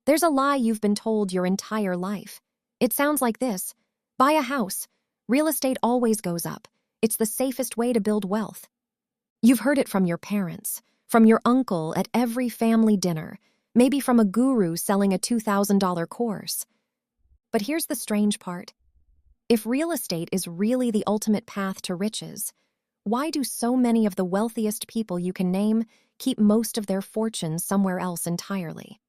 There's a lie you've been told your entire life. It sounds like this: buy a house. Real estate always goes up. It's the safest way to build wealth. You've heard it from your parents, from your uncle at every family dinner, maybe from a guru selling a $2,000 course. But here's the strange part. If real estate is really the ultimate path to riches, why do so many of the wealthiest people you can name keep most of their fortune somewhere else entirely?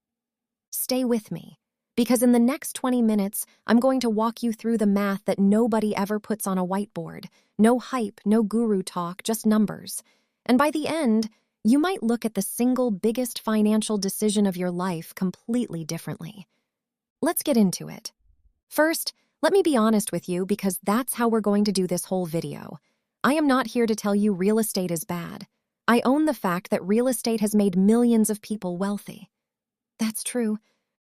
Stay with me, because in the next 20 minutes, I'm going to walk you through the math that nobody ever puts on a whiteboard. No hype, no guru talk, just numbers. And by the end, you might look at the single biggest financial decision of your life completely differently. Let's get into it. First, let me be honest with you, because that's how we're going to do this whole video. I am not here to tell you real estate is bad. I own the fact that real estate has made millions of people wealthy. That's true.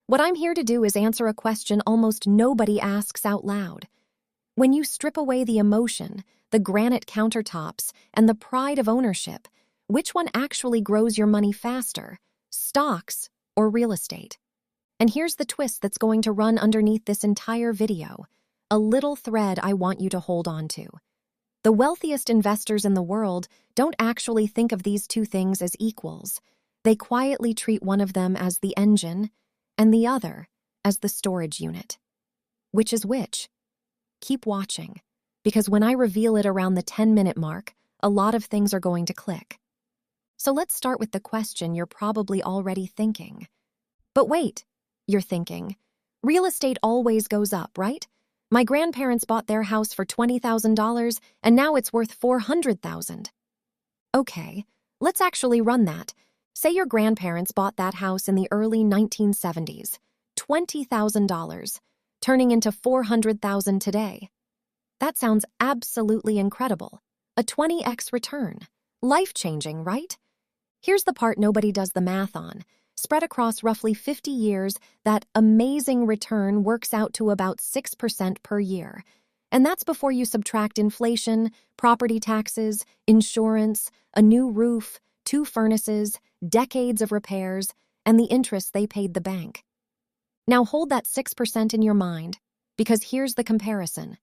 What I'm here to do is answer a question almost nobody asks out loud. When you strip away the emotion, the granite countertops, and the pride of ownership, which one actually grows your money faster, stocks or real estate? And here's the twist that's going to run underneath this entire video, a little thread I want you to hold on to. The wealthiest investors in the world don't actually think of these two things as equals. They quietly treat one of them as the engine and the other as the storage unit. Which is which? Keep watching, because when I reveal it around the 10-minute mark, a lot of things are going to click. So let's start with the question you're probably already thinking. But wait, you're thinking, real estate always goes up, right? My grandparents bought their house for $20,000 and now it's worth $400,000. Okay, let's actually run that. Say your grandparents bought that house in the early 1970s, $20,000, turning into $400,000 today. That sounds absolutely incredible. A 20x return. Life-changing, right? Here's the part nobody does the math on. Spread across roughly 50 years, that amazing return works out to about 6% per year. And that's before you subtract inflation, property taxes, insurance, a new roof, 2 furnaces, decades of repairs, and the interest they paid the bank. Now hold that 6% in your mind, because here's the comparison.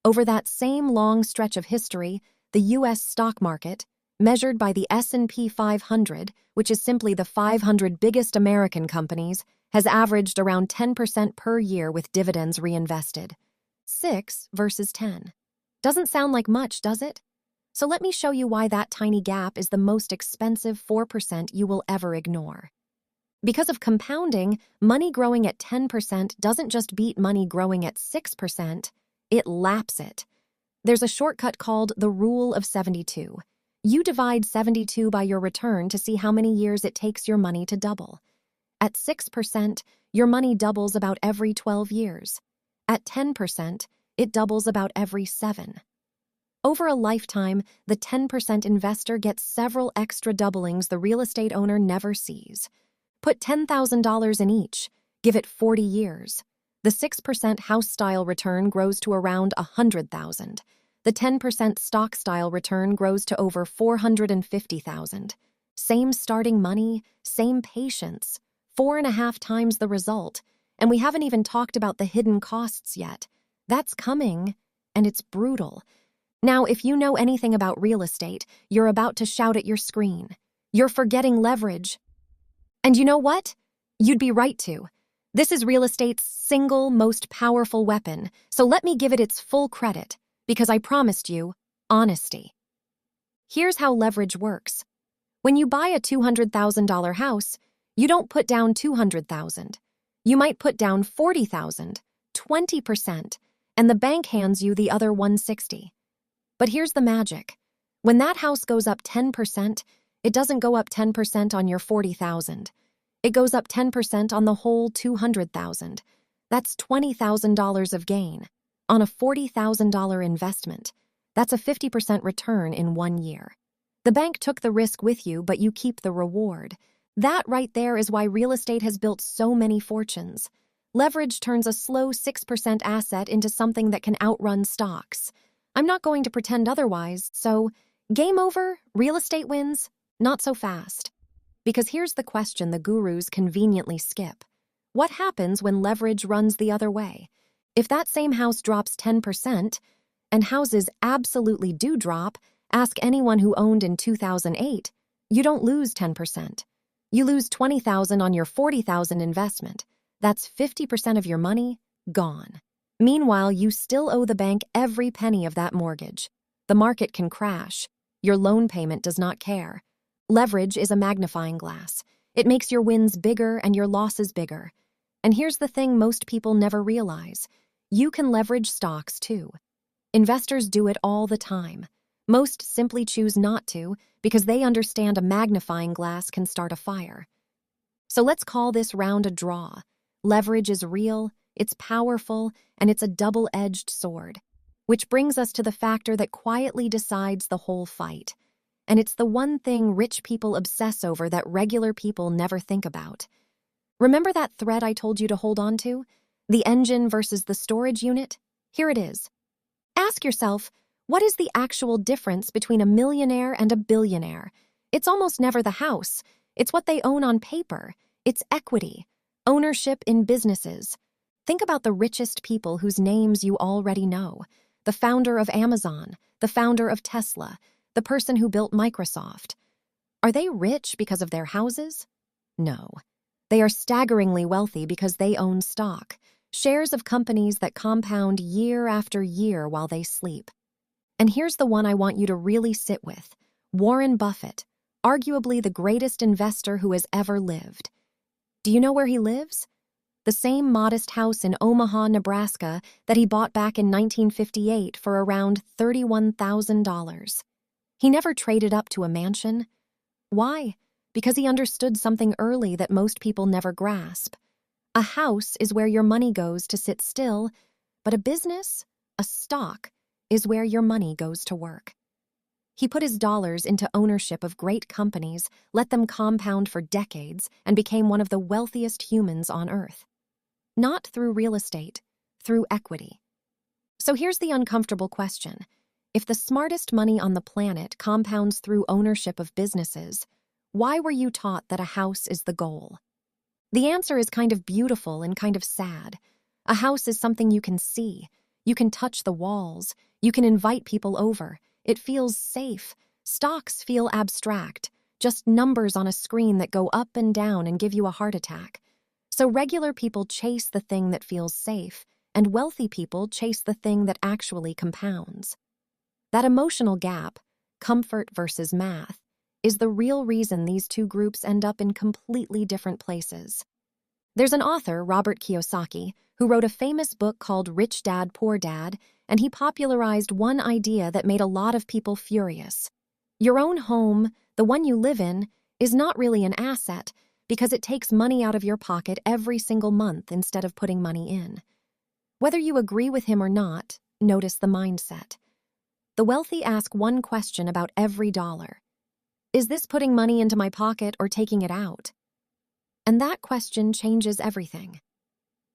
Over that same long stretch of history, the U.S. stock market, measured by the S&P 500, which is simply the 500 biggest American companies, has averaged around 10% per year with dividends reinvested. 6 versus 10. Doesn't sound like much, does it? So let me show you why that tiny gap is the most expensive 4% you will ever ignore. Because of compounding, money growing at 10% doesn't just beat money growing at 6%, it laps it. There's a shortcut called the Rule of 72. You divide 72 by your return to see how many years it takes your money to double. At 6%, your money doubles about every 12 years. At 10%, it doubles about every 7. Over a lifetime, the 10% investor gets several extra doublings the real estate owner never sees. Put $10,000 in each, give it 40 years. The 6% house-style return grows to around $100,000. The 10% stock-style return grows to over $450,000. Same starting money, same patience, 4.5 times the result. And we haven't even talked about the hidden costs yet. That's coming, and it's brutal. Now, if you know anything about real estate, you're about to shout at your screen. You're forgetting leverage. And you know what? You'd be right to. This is real estate's single most powerful weapon, so let me give it its full credit. Because I promised you honesty. Here's how leverage works. When you buy a $200,000 house, you don't put down $200,000. You might put down $40,000, 20%, and the bank hands you the other $160,000. But here's the magic. When that house goes up 10%, it doesn't go up 10% on your $40,000. It goes up 10% on the whole $200,000. That's $20,000 of gain. On a $40,000 investment, that's a 50% return in 1 year. The bank took the risk with you, but you keep the reward. That right there is why real estate has built so many fortunes. Leverage turns a slow 6% asset into something that can outrun stocks. I'm not going to pretend otherwise, so game over, real estate wins? Not so fast. Because here's the question the gurus conveniently skip. What happens when leverage runs the other way? If that same house drops 10%, and houses absolutely do drop, ask anyone who owned in 2008, you don't lose 10%. You lose $20,000 on your $40,000 investment. That's 50% of your money gone. Meanwhile, you still owe the bank every penny of that mortgage. The market can crash. Your loan payment does not care. Leverage is a magnifying glass. It makes your wins bigger and your losses bigger. And here's the thing most people never realize. You can leverage stocks too. Investors do it all the time. Most simply choose not to because they understand a magnifying glass can start a fire. So let's call this round a draw. Leverage is real, it's powerful, and it's a double-edged sword. Which brings us to the factor that quietly decides the whole fight. And it's the one thing rich people obsess over that regular people never think about. Remember that thread I told you to hold on to? The engine versus the storage unit? Here it is. Ask yourself, what is the actual difference between a millionaire and a billionaire? It's almost never the house. It's what they own on paper. It's equity, ownership in businesses. Think about the richest people whose names you already know. The founder of Amazon, the founder of Tesla, the person who built Microsoft. Are they rich because of their houses? No. They are staggeringly wealthy because they own stock, shares of companies that compound year after year while they sleep. And here's the one I want you to really sit with. Warren Buffett, arguably the greatest investor who has ever lived. Do you know where he lives? The same modest house in Omaha, Nebraska that he bought back in 1958 for around $31,000. He never traded up to a mansion. Why? Because he understood something early that most people never grasp. A house is where your money goes to sit still, but a business, a stock, is where your money goes to work. He put his dollars into ownership of great companies, let them compound for decades, and became one of the wealthiest humans on earth. Not through real estate, through equity. So here's the uncomfortable question. If the smartest money on the planet compounds through ownership of businesses, why were you taught that a house is the goal? The answer is kind of beautiful and kind of sad. A house is something you can see. You can touch the walls. You can invite people over. It feels safe. Stocks feel abstract, just numbers on a screen that go up and down and give you a heart attack. So regular people chase the thing that feels safe, and wealthy people chase the thing that actually compounds. That emotional gap, comfort versus math, is the real reason these two groups end up in completely different places. There's an author, Robert Kiyosaki, who wrote a famous book called Rich Dad, Poor Dad, and he popularized one idea that made a lot of people furious. Your own home, the one you live in, is not really an asset because it takes money out of your pocket every single month instead of putting money in. Whether you agree with him or not, notice the mindset. The wealthy ask one question about every dollar. Is this putting money into my pocket or taking it out? And that question changes everything.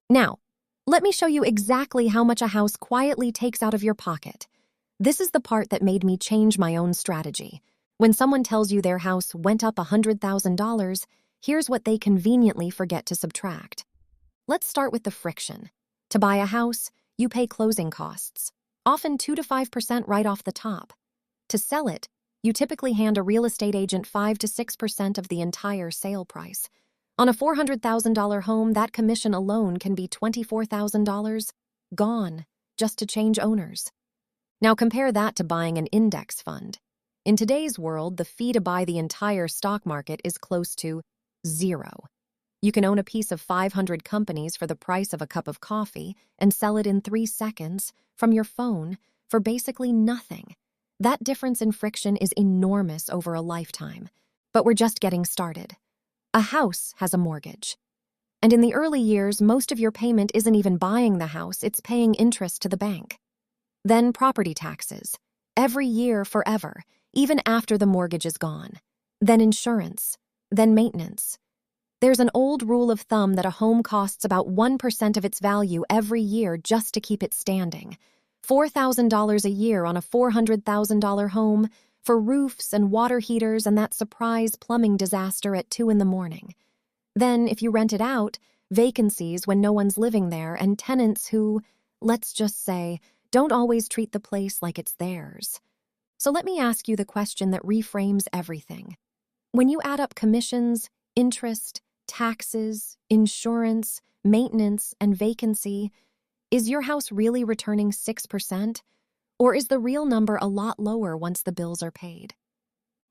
Now, let me show you exactly how much a house quietly takes out of your pocket. This is the part that made me change my own strategy. When someone tells you their house went up $100,000, here's what they conveniently forget to subtract. Let's start with the friction. To buy a house, you pay closing costs, often 2 to 5% right off the top. To sell it, you typically hand a real estate agent 5 to 6% of the entire sale price. On a $400,000 home, that commission alone can be $24,000 gone just to change owners. Now compare that to buying an index fund. In today's world, the fee to buy the entire stock market is close to zero. You can own a piece of 500 companies for the price of a cup of coffee and sell it in 3 seconds from your phone for basically nothing. That difference in friction is enormous over a lifetime. But we're just getting started. A house has a mortgage. And in the early years, most of your payment isn't even buying the house, it's paying interest to the bank. Then property taxes, every year forever, even after the mortgage is gone. Then insurance, then maintenance. There's an old rule of thumb that a home costs about 1% of its value every year just to keep it standing. $4,000 a year on a $400,000 home for roofs and water heaters and that surprise plumbing disaster at 2 in the morning. Then, if you rent it out, vacancies when no one's living there, and tenants who, let's just say, don't always treat the place like it's theirs. So let me ask you the question that reframes everything. When you add up commissions, interest, taxes, insurance, maintenance, and vacancy, is your house really returning 6%? Or is the real number a lot lower once the bills are paid?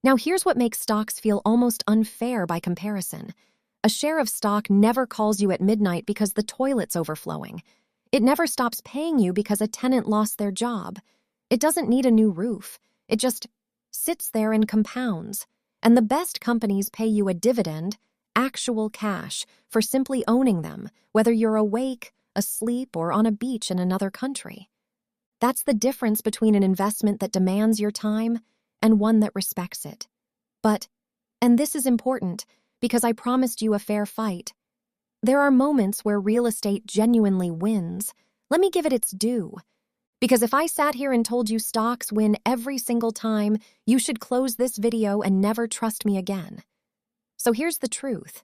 Now here's what makes stocks feel almost unfair by comparison. A share of stock never calls you at midnight because the toilet's overflowing. It never stops paying you because a tenant lost their job. It doesn't need a new roof. It just sits there and compounds. And the best companies pay you a dividend, actual cash, for simply owning them, whether you're awake, asleep, or on a beach in another country. That's the difference between an investment that demands your time and one that respects it. But, and this is important, because I promised you a fair fight, there are moments where real estate genuinely wins. Let me give it its due. Because if I sat here and told you stocks win every single time, you should close this video and never trust me again. So here's the truth.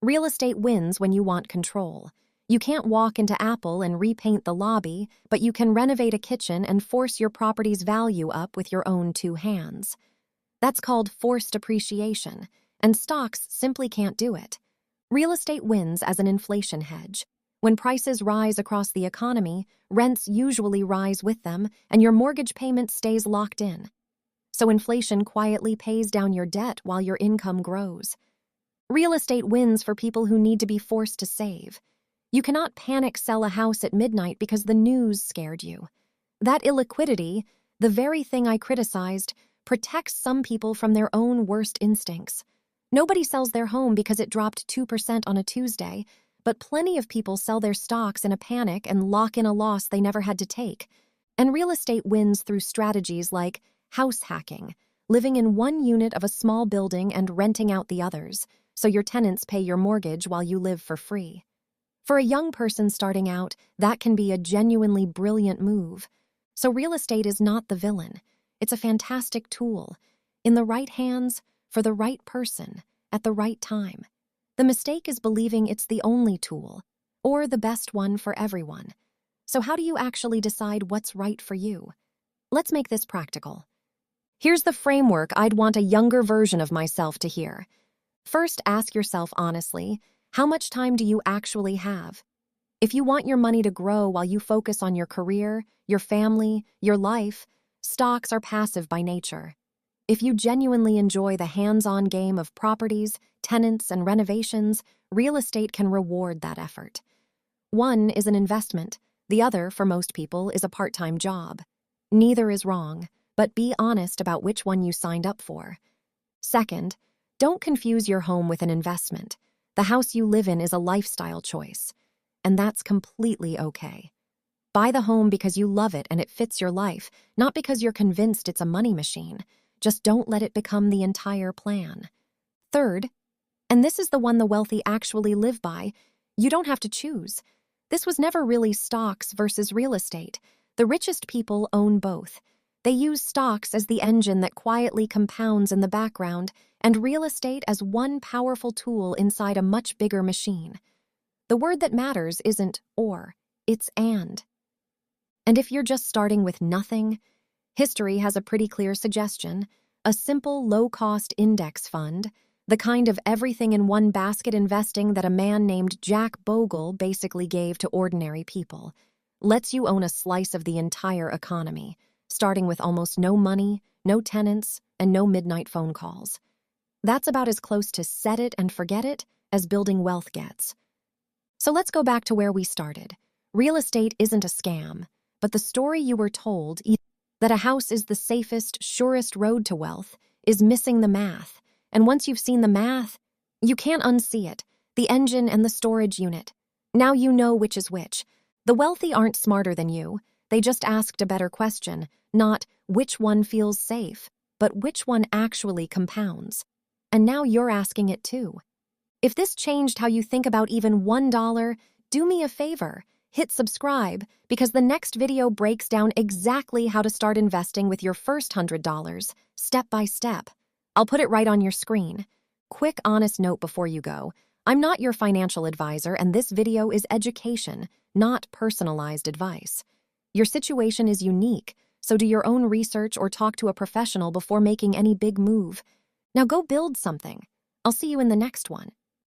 Real estate wins when you want control. You can't walk into Apple and repaint the lobby, but you can renovate a kitchen and force your property's value up with your own two hands. That's called forced appreciation, and stocks simply can't do it. Real estate wins as an inflation hedge. When prices rise across the economy, rents usually rise with them, and your mortgage payment stays locked in. So inflation quietly pays down your debt while your income grows. Real estate wins for people who need to be forced to save. You cannot panic sell a house at midnight because the news scared you. That illiquidity, the very thing I criticized, protects some people from their own worst instincts. Nobody sells their home because it dropped 2% on a Tuesday, but plenty of people sell their stocks in a panic and lock in a loss they never had to take. And real estate wins through strategies like house hacking, living in one unit of a small building and renting out the others, so your tenants pay your mortgage while you live for free. For a young person starting out, that can be a genuinely brilliant move. So real estate is not the villain. It's a fantastic tool. In the right hands, for the right person, at the right time. The mistake is believing it's the only tool, or the best one for everyone. So how do you actually decide what's right for you? Let's make this practical. Here's the framework I'd want a younger version of myself to hear. First, ask yourself honestly, how much time do you actually have? If you want your money to grow while you focus on your career, your family, your life, stocks are passive by nature. If you genuinely enjoy the hands-on game of properties, tenants, and renovations, real estate can reward that effort. One is an investment. The other, for most people, is a part-time job. Neither is wrong, but be honest about which one you signed up for. Second, don't confuse your home with an investment. The house you live in is a lifestyle choice, and that's completely okay. Buy the home because you love it and it fits your life, not because you're convinced it's a money machine. Just don't let it become the entire plan. Third, and this is the one the wealthy actually live by, you don't have to choose. This was never really stocks versus real estate. The richest people own both. They use stocks as the engine that quietly compounds in the background, and real estate as one powerful tool inside a much bigger machine. The word that matters isn't or, it's and. And if you're just starting with nothing, history has a pretty clear suggestion: a simple, low-cost index fund, the kind of everything-in-one-basket investing that a man named Jack Bogle basically gave to ordinary people, lets you own a slice of the entire economy, starting with almost no money, no tenants, and no midnight phone calls. That's about as close to set it and forget it as building wealth gets. So let's go back to where we started. Real estate isn't a scam, but the story you were told, that a house is the safest, surest road to wealth, is missing the math. And once you've seen the math, you can't unsee it, the engine and the storage unit. Now you know which is which. The wealthy aren't smarter than you. They just asked a better question, not which one feels safe, but which one actually compounds. And now you're asking it too. If this changed how you think about even $1, do me a favor. Hit subscribe, because the next video breaks down exactly how to start investing with your first $100, step by step. I'll put it right on your screen. Quick, honest note before you go. I'm not your financial advisor, and this video is education, not personalized advice. Your situation is unique, so do your own research or talk to a professional before making any big move. Now go build something. I'll see you in the next one.